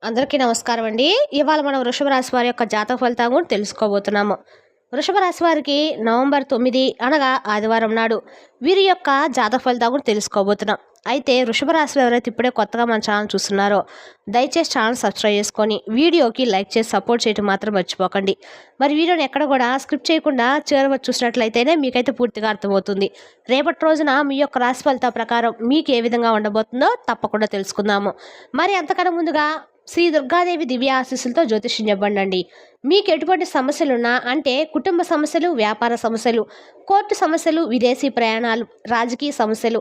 అందరికీ నమస్కారం అండి. ఇవాళ మనం వృషభ రాశి వారి యొక్క జాతక ఫలితాలను కూడా తెలుసుకోబోతున్నాము. వృషభ రాశి వారికి నవంబర్ 9 అనగా ఆదివారం నాడు వీరి యొక్క జాతక ఫలితాలను కూడా తెలుసుకోబోతున్నాం. అయితే వృషభ రాశిలో ఎవరైతే ఇప్పుడే కొత్తగా మన ఛానల్ చూస్తున్నారో దయచేసి ఛానల్ సబ్స్క్రైబ్ చేసుకొని వీడియోకి లైక్ చేసి సపోర్ట్ చేయడం మాత్రం మర్చిపోకండి. మరి వీడియోని ఎక్కడ కూడా స్క్రిప్ట్ చేయకుండా చివరి వరకు చూసినట్లయితేనే మీకైతే పూర్తిగా అర్థమవుతుంది. రేపటి రోజున మీ యొక్క రాశి ఫలితాల ప్రకారం మీకు ఏ విధంగా ఉండబోతుందో తప్పకుండా తెలుసుకుందాము. మరి అంతకన్నా ముందుగా శ్రీ దుర్గాదేవి దివ్య ఆశీస్సులతో జ్యోతిష్యం చెప్పండి. మీకు ఎటువంటి సమస్యలున్నా అంటే కుటుంబ సమస్యలు, వ్యాపార సమస్యలు, కోర్టు సమస్యలు, విదేశీ ప్రయాణాలు, రాజకీయ సమస్యలు,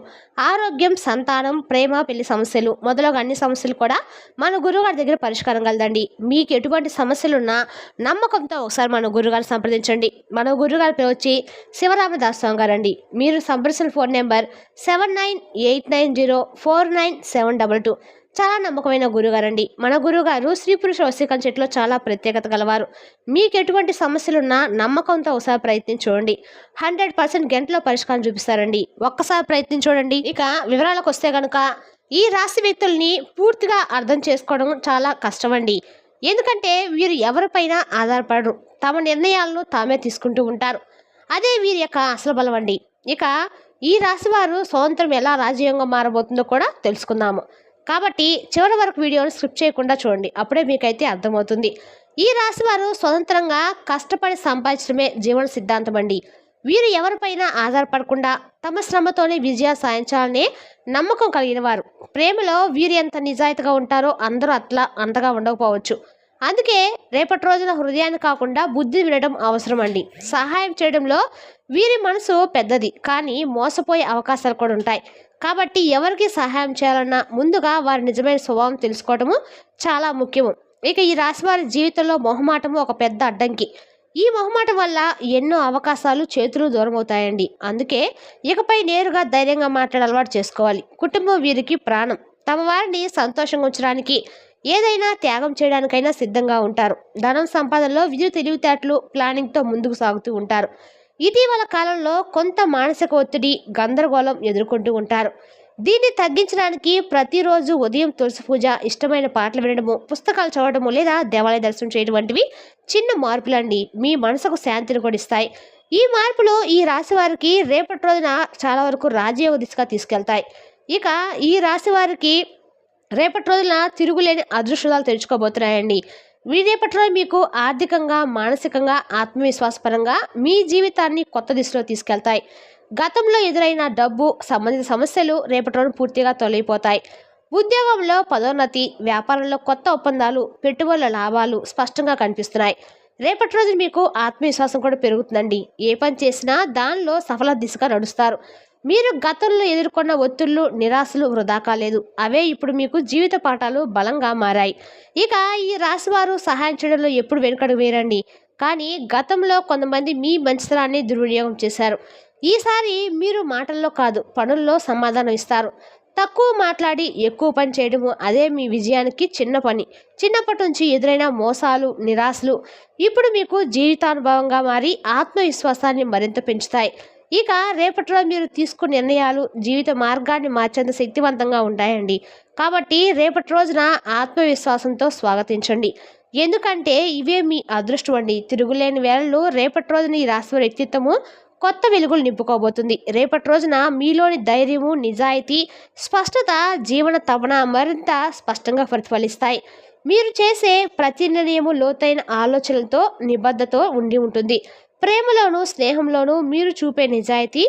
ఆరోగ్యం, సంతానం, ప్రేమ, పెళ్లి సమస్యలు మొదలగు అన్ని సమస్యలు కూడా మన గురువుగారి దగ్గర పరిష్కారం కలదండి. మీకు ఎటువంటి సమస్యలున్నా నమ్మకంతో ఒకసారి మన గురుగారు సంప్రదించండి. మన గురుగారి పేరు వచ్చి శివరామదాస్ స్వామి గారండి. మీరు సంప్రదించిన ఫోన్ నెంబర్ 7989049722. చాలా నమ్మకమైన గురుగారండి. మన గురుగారు స్త్రీ పురుష వశీకరణ చెట్టులో చాలా ప్రత్యేకత గలవారు. మీకు ఎటువంటి సమస్యలున్నా నమ్మకంతో ఒకసారి ప్రయత్నించి చూడండి. 100% గంటలో పరిష్కారం చూపిస్తారండి. ఒక్కసారి ప్రయత్నించి చూడండి. ఇక వివరాలకు వస్తే కనుక ఈ రాశి వ్యక్తుల్ని పూర్తిగా అర్థం చేసుకోవడం చాలా కష్టమండి. ఎందుకంటే వీరు ఎవరిపైన ఆధారపడరు. తమ నిర్ణయాలను తామే తీసుకుంటూ ఉంటారు. అదే వీరి యొక్క అసలు బలం అండి. ఇక ఈ రాశి వారు స్వతంత్రం ఎలా రాజయోగంగా మారబోతుందో కూడా తెలుసుకుందాము. కాబట్టి చివరి వరకు వీడియోని స్కిప్ చేయకుండా చూడండి. అప్పుడే మీకైతే అర్థమవుతుంది. ఈ రాశి వారు స్వతంత్రంగా కష్టపడి సంపాదించడమే జీవన సిద్ధాంతం అండి. వీరు ఎవరిపైనా ఆధారపడకుండా తమ శ్రమతోనే విజయ సాధించాలనే నమ్మకం కలిగిన వారు. ప్రేమలో వీరు ఎంత నిజాయితీగా ఉంటారో అందరూ అంతగా ఉండకపోవచ్చు. అందుకే రేపటి రోజున హృదయాన్ని కాకుండా బుద్ధి వినడం అవసరం అండి. సహాయం చేయడంలో వీరి మనసు పెద్దది, కానీ మోసపోయే అవకాశాలు కూడా ఉంటాయి. కాబట్టి ఎవరికి సహాయం చేయాలన్నా ముందుగా వారి నిజమైన స్వభావం తెలుసుకోవడము చాలా ముఖ్యము. ఇక ఈ రాశి వారి జీవితంలో మొహమాటము ఒక పెద్ద అడ్డంకి. ఈ మొహమాటం వల్ల ఎన్నో అవకాశాలు చేతులు దూరం అవుతాయండి. అందుకే ఇకపై నేరుగా ధైర్యంగా మాట్లాడే అలవాటు చేసుకోవాలి. కుటుంబం వీరికి ప్రాణం. తమ వారిని సంతోషంగా ఉంచడానికి ఏదైనా త్యాగం చేయడానికైనా సిద్ధంగా ఉంటారు. ధనం సంపాదనలో విద్యుత్ తెలివితేటలు ప్లానింగ్తో ముందుకు సాగుతూ ఉంటారు. ఇటీవల కాలంలో కొంత మానసిక ఒత్తిడి, గందరగోళం ఎదుర్కొంటూ ఉంటారు. దీన్ని తగ్గించడానికి ప్రతిరోజు ఉదయం తులసి పూజ, ఇష్టమైన పాటలు వినడము, పుస్తకాలు చదవడము లేదా దేవాలయ దర్శనం చేయడం వంటివి చిన్న మార్పులండి మీ మనసుకు శాంతిని కూడా ఇస్తాయి. ఈ మార్పులు ఈ రాశి వారికి రేపటి రోజున చాలా వరకు రాజయోగ దిశగా తీసుకెళ్తాయి. ఇక ఈ రాశి వారికి రేపటి రోజున తిరుగులేని అదృష్టాలు తెరుచుకోబోతున్నాయండి. రేపటి రోజు మీకు ఆర్థికంగా, మానసికంగా, ఆత్మవిశ్వాసపరంగా మీ జీవితాన్ని కొత్త దిశలో తీసుకెళ్తాయి. గతంలో ఎదురైన డబ్బు సంబంధిత సమస్యలు రేపటి రోజు పూర్తిగా తొలగిపోతాయి. ఉద్యోగంలో పదోన్నతి, వ్యాపారంలో కొత్త ఒప్పందాలు, పెట్టుబడుల లాభాలు స్పష్టంగా కనిపిస్తున్నాయి. రేపటి రోజు మీకు ఆత్మవిశ్వాసం కూడా పెరుగుతుందండి. ఏ పని చేసినా దానిలో సఫల దిశగా నడుస్తారు. మీరు గతంలో ఎదుర్కొన్న ఒత్తిళ్లు, నిరాశలు వృధా కాలేదు. అవే ఇప్పుడు మీకు జీవిత పాఠాలు బలంగా మారాయి. ఇక ఈ రాశివారు సహాయం చేయడంలో ఎప్పుడు వెనుకడుగు వేరండి. కానీ గతంలో కొంతమంది మీ మంచితనాన్ని దుర్వినియోగం చేశారు. ఈసారి మీరు మాటల్లో కాదు పనుల్లో సమాధానం ఇస్తారు. తక్కువ మాట్లాడి ఎక్కువ పని చేయడము అదే మీ విజయానికి చిన్న పని. చిన్నప్పటి నుంచి ఎదురైన మోసాలు, నిరాశలు ఇప్పుడు మీకు జీవితానుభవంగా మారి ఆత్మవిశ్వాసాన్ని మరింత పెంచుతాయి. ఇక రేపటి రోజు మీరు తీసుకున్న నిర్ణయాలు జీవిత మార్గాన్ని మార్చేంత శక్తివంతంగా ఉంటాయండి. కాబట్టి రేపటి రోజున ఆత్మవిశ్వాసంతో స్వాగతించండి. ఎందుకంటే ఇవే మీ అదృష్టం అండి. తిరుగులేని వేళల్లో రేపటి రోజున ఈ రాశి వారి వ్యక్తిత్వము కొత్త వెలుగులు నింపుకోబోతుంది. రేపటి రోజున మీలోని ధైర్యము, నిజాయితీ, స్పష్టత, జీవన తపన మరింత స్పష్టంగా ప్రతిఫలిస్తాయి. మీరు చేసే ప్రతి నిర్ణయము లోతైన ఆలోచనలతో, నిబద్ధతో ఉండి ఉంటుంది. ప్రేమలోనూ స్నేహంలోనూ మీరు చూపే నిజాయితీ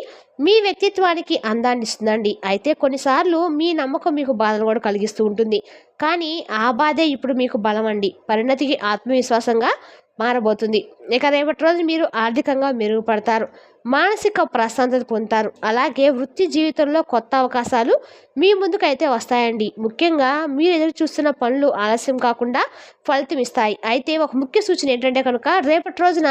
మీ వ్యక్తిత్వానికి అందాన్ని ఇస్తుందండి. అయితే కొన్నిసార్లు మీ నమ్మకం మీకు బాధను కూడా కలిగిస్తూ ఉంటుంది. కానీ ఆ బాధే ఇప్పుడు మీకు బలం అండి. పరిణతికి ఆత్మవిశ్వాసంగా మారబోతుంది. ఇక రేపటి రోజు మీరు ఆర్థికంగా మెరుగుపడతారు, మానసిక ప్రశాంతత పొందుతారు. అలాగే వృత్తి జీవితంలో కొత్త అవకాశాలు మీ ముందుకైతే వస్తాయండి. ముఖ్యంగా మీరు ఎదురు చూస్తున్న పనులు ఆలస్యం కాకుండా ఫలితం ఇస్తాయి. అయితే ఒక ముఖ్య సూచన ఏంటంటే కనుక రేపటి రోజున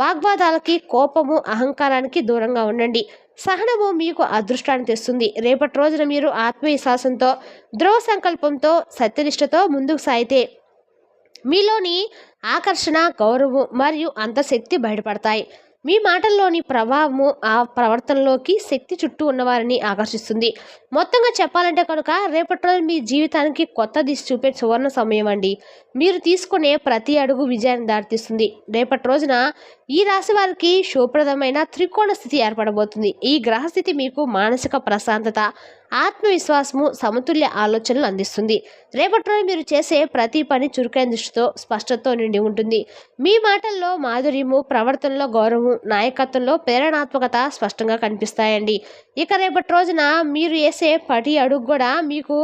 వాగ్వాదాలకి, కోపము, అహంకారానికి దూరంగా ఉండండి. సహనము మీకు అదృష్టాన్ని తెస్తుంది. రేపటి రోజున మీరు ఆత్మవిశ్వాసంతో, దృఢ సంకల్పంతో, సత్యనిష్టతో ముందుకు సాగితే మీలోని ఆకర్షణ, గౌరవం మరియు అంతశక్తి బయటపడతాయి. మీ మాటల్లోని ప్రభావము ఆ ప్రవర్తనలోకి శక్తి చుట్టూ ఉన్నవారిని ఆకర్షిస్తుంది. మొత్తంగా చెప్పాలంటే కనుక రేపటి రోజు మీ జీవితానికి కొత్త దిశ చూపే సువర్ణ సమయం అండి. మీరు తీసుకునే ప్రతి అడుగు విజయాన్ని దారితీస్తుంది. రేపటి రోజున ఈ రాశి వారికి శుభప్రదమైన త్రికోణ స్థితి ఏర్పడబోతుంది. ఈ గ్రహస్థితి మీకు మానసిక ప్రశాంతత, ఆత్మవిశ్వాసము, సమతుల్య ఆలోచనలు అందిస్తుంది. రేపటి రోజు మీరు చేసే ప్రతి పని చురుకైన దృష్టితో, స్పష్టతతో నిండి ఉంటుంది. మీ మాటల్లో మాధుర్యము, ప్రవర్తనలో గౌరవము, నాయకత్వంలో ప్రేరణాత్మకత స్పష్టంగా కనిపిస్తాయండి. ఇక రేపటి రోజున మీరు వేసే ప్రతి అడుగు కూడా మీకు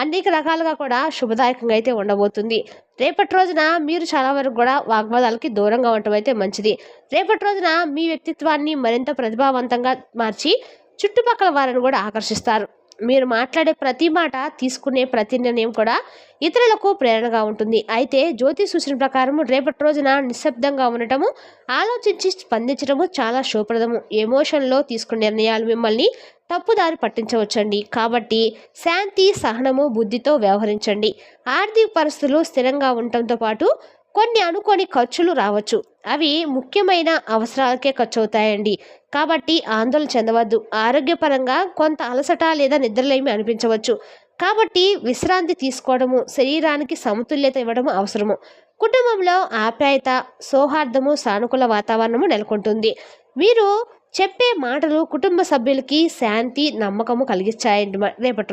అనేక రకాలుగా కూడా శుభదాయకంగా అయితే ఉండబోతుంది. రేపటి రోజున మీరు చాలా వరకు కూడా వాగ్వాదాలకి దూరంగా ఉండటం అయితే మంచిది. రేపటి రోజున మీ వ్యక్తిత్వాన్ని మరింత ప్రతిభావంతంగా మార్చి చుట్టుపక్కల వారిని కూడా ఆకర్షిస్తారు. మీరు మాట్లాడే ప్రతి మాట, తీసుకునే ప్రతి నిర్ణయం కూడా ఇతరులకు ప్రేరణగా ఉంటుంది. అయితే జ్యోతిష్ సూచన ప్రకారం రేపటి రోజున నిశ్శబ్దంగా ఉండటము, ఆలోచించి స్పందించడము చాలా శుభప్రదము. ఎమోషన్లో తీసుకునే నిర్ణయాలు మిమ్మల్ని తప్పుదారి పట్టించవచ్చండి. కాబట్టి శాంతి, సహనము, బుద్ధితో వ్యవహరించండి. ఆర్థిక పరిస్థితులు స్థిరంగా ఉండటంతో పాటు కొన్ని అనుకోని ఖర్చులు రావచ్చు. అవి ముఖ్యమైన అవసరాలకే ఖర్చు అవుతాయండి. కాబట్టి ఆందోళన చెందవద్దు. ఆరోగ్యపరంగా కొంత అలసట లేదా నిద్రలేమి అనిపించవచ్చు. కాబట్టి విశ్రాంతి తీసుకోవడము, శరీరానికి సమతుల్యత ఇవ్వడము అవసరము. కుటుంబంలో ఆప్యాయత, సౌహార్దము, సానుకూల వాతావరణము నెలకొంటుంది. మీరు చెప్పే మాటలు కుటుంబ సభ్యులకి శాంతి, నమ్మకము కలిగించాయండి. రేపటి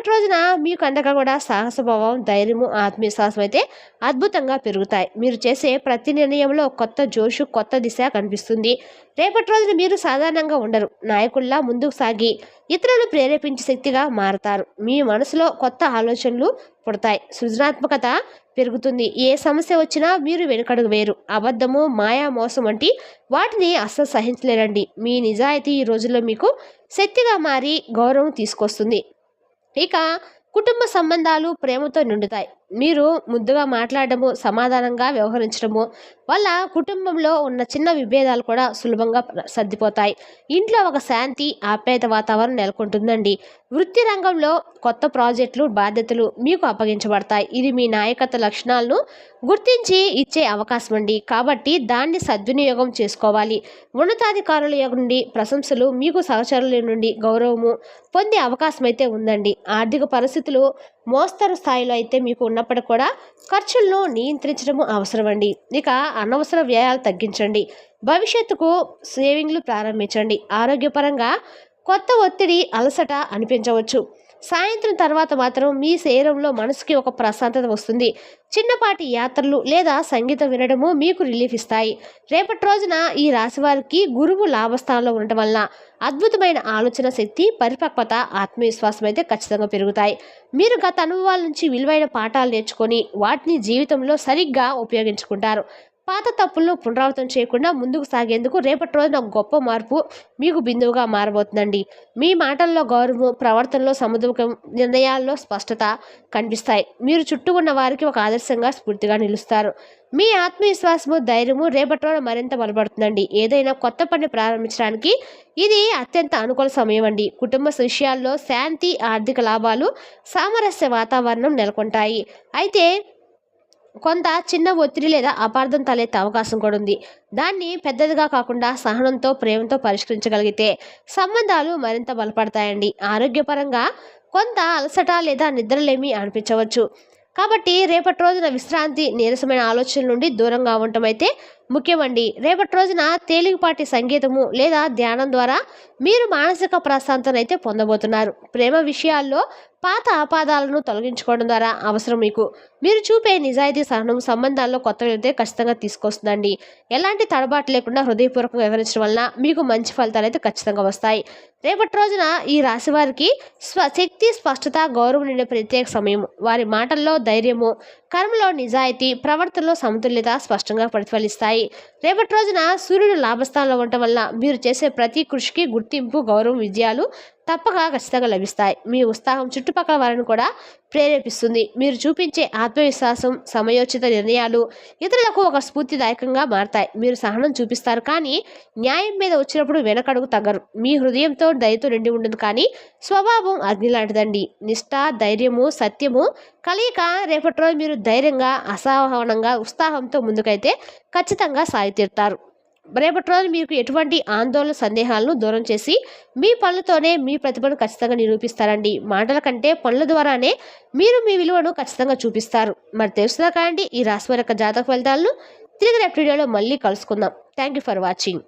రోజున మీకు అండగా కూడా సాహసభావం, ధైర్యము, ఆత్మవిశ్వాసం అయితే అద్భుతంగా పెరుగుతాయి. మీరు చేసే ప్రతి నిర్ణయంలో కొత్త జోషు, కొత్త దిశ కనిపిస్తుంది. రేపటి రోజున మీరు సాధారణంగా ఉండరు. నాయకుల్లా ముందుకు సాగి ఇతరులను ప్రేరేపించే శక్తిగా మారతారు. మీ మనసులో కొత్త ఆలోచనలు పుడతాయి. సృజనాత్మకత పెరుగుతుంది. ఏ సమస్య వచ్చినా మీరు వెనుకడుగు వేరు. అబద్ధము, మాయా, మోసం వంటి వాటిని అస్సలు సహించలేరండి. మీ నిజాయితీ ఈ రోజుల్లో మీకు శక్తిగా మారి గౌరవం తీసుకొస్తుంది. ఇక కుటుంబ సంబంధాలు ప్రేమతో నిండుతాయి. మీరు ముద్దుగా మాట్లాడటము, సమాధానంగా వ్యవహరించడము వల్ల కుటుంబంలో ఉన్న చిన్న విభేదాలు కూడా సులభంగా సర్దిపోతాయి. ఇంట్లో ఒక శాంతి, ఆప్యాయత వాతావరణం నెలకొంటుందండి. వృత్తి రంగంలో కొత్త ప్రాజెక్టులు, బాధ్యతలు మీకు అప్పగించబడతాయి. ఇది మీ నాయకత్వ లక్షణాలను గుర్తించి ఇచ్చే అవకాశం అండి. కాబట్టి దాన్ని సద్వినియోగం చేసుకోవాలి. ఉన్నతాధికారుల నుండి ప్రశంసలు, మీకు సహచరుల నుండి గౌరవము పొందే అవకాశం అయితే ఉందండి. ఆర్థిక పరిస్థితులు మోస్తరు స్థాయిలో అయితే మీకు ఉన్నప్పటికీ కూడా ఖర్చులను నియంత్రించడం అవసరమండి. ఇక అనవసర వ్యయాలు తగ్గించండి. భవిష్యత్తుకు సేవింగ్లు ప్రారంభించండి. ఆరోగ్యపరంగా కొత్త ఒత్తిడి, అలసట అనిపించవచ్చు. సాయంత్రం తర్వాత మాత్రం మీ శరీరంలో మనసుకి ఒక ప్రశాంతత వస్తుంది. చిన్నపాటి యాత్రలు లేదా సంగీతం వినడము మీకు రిలీఫ్ ఇస్తాయి. రేపటి రోజున ఈ రాశి వారికి గురువు లాభస్థానంలో ఉండటం వల్ల అద్భుతమైన ఆలోచన శక్తి, పరిపక్వత, ఆత్మవిశ్వాసం అయితే ఖచ్చితంగా పెరుగుతాయి. మీరు గత అనుభవాల నుంచి విలువైన పాఠాలు నేర్చుకొని వాటిని జీవితంలో సరిగ్గా ఉపయోగించుకుంటారు. పాత తప్పులను పునరావృతం చేయకుండా ముందుకు సాగేందుకు రేపటి రోజున ఒక గొప్ప మార్పు మీకు బిందువుగా మారబోతుందండి. మీ మాటల్లో గౌరవం, ప్రవర్తనలో సమతుల్యం, నిర్ణయాల్లో స్పష్టత కనిపిస్తాయి. మీరు చుట్టూ ఉన్న వారికి ఒక ఆదర్శంగా, స్ఫూర్తిగా నిలుస్తారు. మీ ఆత్మవిశ్వాసము, ధైర్యము రేపటి రోజున మరింత బలపడుతుందండి. ఏదైనా కొత్త పని ప్రారంభించడానికి ఇది అత్యంత అనుకూల సమయం అండి. కుటుంబ విషయాల్లో శాంతి, ఆర్థిక లాభాలు, సామరస్య వాతావరణం నెలకొంటాయి. అయితే కొంత చిన్న ఒత్తిడి లేదా అపార్థం తలెత్తే అవకాశం కూడా ఉంది. దాన్ని పెద్దదిగా కాకుండా సహనంతో, ప్రేమతో పరిష్కరించగలిగితే సంబంధాలు మరింత బలపడతాయండి. ఆరోగ్యపరంగా కొంత అలసట లేదా నిద్రలేమి అనిపించవచ్చు. కాబట్టి రేపటి రోజున విశ్రాంతి, నీరసమైన ఆలోచనల నుండి దూరంగా ఉండటం అయితే ముఖ్యమండి. రేపటి రోజున తేలికపాటి సంగీతము లేదా ధ్యానం ద్వారా మీరు మానసిక ప్రశాంతత అయితే పొందబోతున్నారు. ప్రేమ విషయాల్లో పాత ఆపాదాలను తొలగించుకోవడం ద్వారా అవసరం మీకు. మీరు చూపే నిజాయితీ, సహనం సంబంధాల్లో కొత్త వెళ్తే ఖచ్చితంగా తీసుకొస్తుందండి. ఎలాంటి తడబాటు లేకుండా హృదయపూర్వకంగా వ్యవహరించడం వల్ల మీకు మంచి ఫలితాలు అయితే ఖచ్చితంగా వస్తాయి. రేపటి రోజున ఈ రాశి వారికి శక్తి, స్పష్టత, గౌరవం నిండే ప్రత్యేక సమయం. వారి మాటల్లో ధైర్యము, కర్మలో నిజాయితీ, ప్రవర్తనలో సమతుల్యత స్పష్టంగా ప్రతిఫలిస్తాయి. రేపటి రోజున సూర్యుడు లాభస్థానంలో ఉండటం వల్ల మీరు చేసే ప్రతి కృషికి గుర్తింపు, గౌరవం, విజయాలు తప్పక ఖచ్చితంగా లభిస్తాయి. మీ ఉత్సాహం చుట్టుపక్కల వారిని కూడా ప్రేరేపిస్తుంది. మీరు చూపించే ఆత్మవిశ్వాసం, సమయోచిత నిర్ణయాలు ఇతరులకు ఒక స్ఫూర్తిదాయకంగా మారతాయి. మీరు సహనం చూపిస్తారు, కానీ న్యాయం మీద వచ్చినప్పుడు వెనకడుగు తగ్గరు. మీ హృదయంతో, దయతో నిండి ఉండదు, కానీ స్వభావం అగ్ని లాంటిదండి. నిష్ఠ, ధైర్యము, సత్యము కలయిక రేపటి రోజు మీరు ధైర్యంగా, అసహనంగా, ఉత్సాహంతో ముందుకైతే ఖచ్చితంగా సాగి తీరుతారు. రేపటి రోజు మీకు ఎటువంటి ఆందోళన సందేహాలను దూరం చేసి మీ పనులతోనే మీ ప్రతిభను ఖచ్చితంగా నిరూపిస్తారండి. మాటల కంటే పనుల ద్వారానే మీరు మీ విలువను ఖచ్చితంగా చూపిస్తారు. మరి తెలుసుదా కాండి ఈ రాశి వారి యొక్క జాతక ఫలితాలను. తిరిగి రేపు వీడియోలో మళ్ళీ కలుసుకుందాం. Thank you for watching.